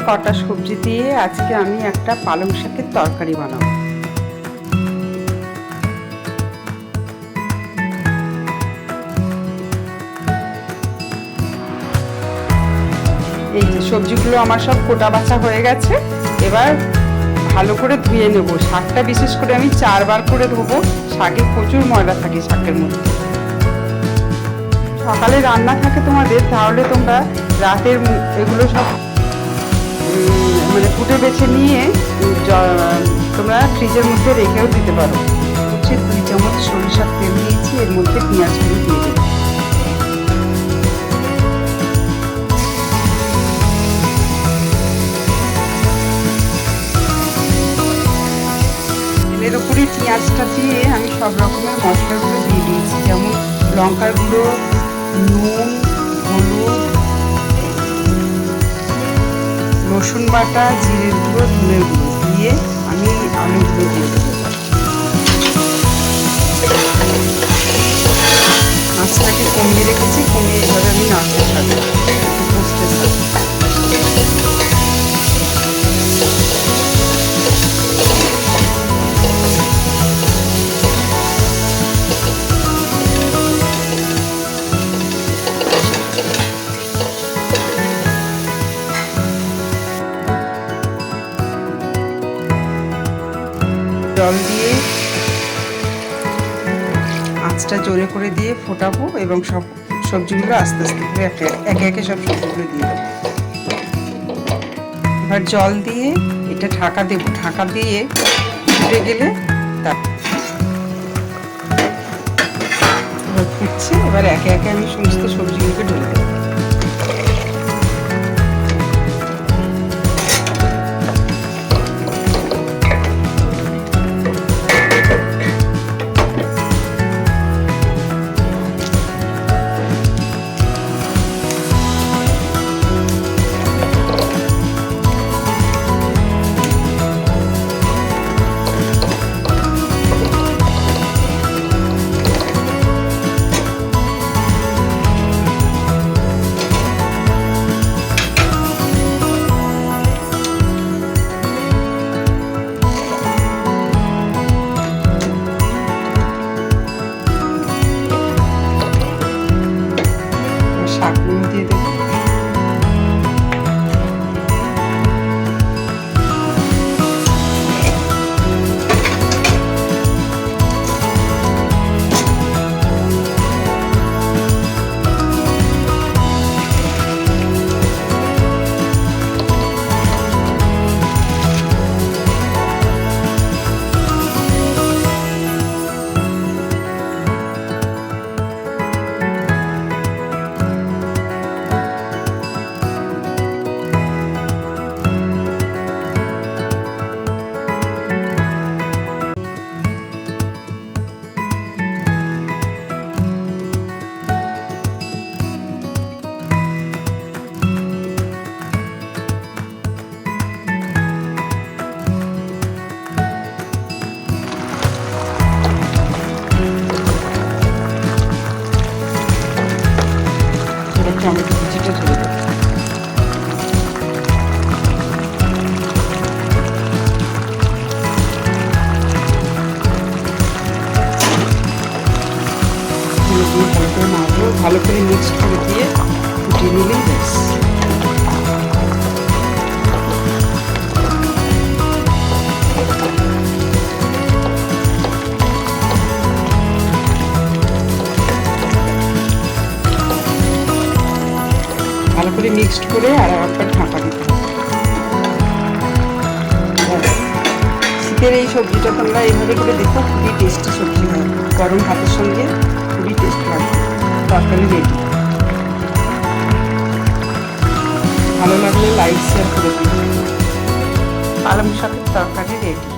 কটা সবজি দিয়ে আজকে আমি একটা পালং শাকের তরকারি বানাবো। এই যে সবজিগুলো আমার সব কোটা বাছা হয়ে গেছে। এবার ভালো করে ধুয়ে নেব। শাকটা বিশেষ করে আমি 4 বার করে ধোবো। শাকে প্রচুর ময়লা থাকে শাকের মধ্যে। সকালে রান্না থাকে তোমাদের, তাহলে তোমরা রাতের এগুলো সব মানে ফুটে বেছে নিয়ে তোমরা ফ্রিজের মধ্যে রেখেও দিতে পারো। হচ্ছে 2 চামচ সরিষার তেল দিয়েছি, এর মধ্যে পেঁয়াজগুলো দিয়ে দেবো। তেলের উপরে পেঁয়াজটা দিয়ে আমি সব রকমের মশলাগুলো দিয়ে দিয়েছি, যেমন লঙ্কার গুঁড়ো, নুন, হলুদ, রসুন বাটা, জিরের গুঁড়ো, ধনের গুঁড়ো দিয়ে আমি আলুগুলো দিয়ে দেবো। মাছটাকে কমিয়ে রেখেছি, কমিয়ে এভাবে আমি নাড়তে থাকবো, কষতে থাকবো। জল দিয়ে আঁচটা জোরে করে দিয়ে ফোটাবো এবং সব সবজিগুলো আস্তে আস্তে করে একে একে সব সবজিগুলো দিয়ে দেবো। এবার জল দিয়ে এটা ঢাকা দেবো। ঢাকা দিয়ে ফুটে গেলে এবার ফুটছে, এবার একে একে আমি সমস্ত সবজিগুলোকে ঢেলে দেবো। শাকগুলো দিয়ে দেবো। টমেটো কুচিটা ঢেলে দেবো। ভালো করে মাখবো, ভালো করে মিক্স করে দিয়ে ফুটিয়ে নিলেই ব্যাস। ভালো করে মিক্সড করে আর একবার ঢাকা দিতে হবে। শীতের এই সবজিটা তোমরা এইভাবে করে দেখো, খুবই টেস্টি সবজি হয়। গরম ভাতের সঙ্গে খুবই টেস্টি হয়। তরকারি রেডি। ভালো লাগলে লাইক শেয়ার করে দিন। পালং শাকের তরকারি রেডি।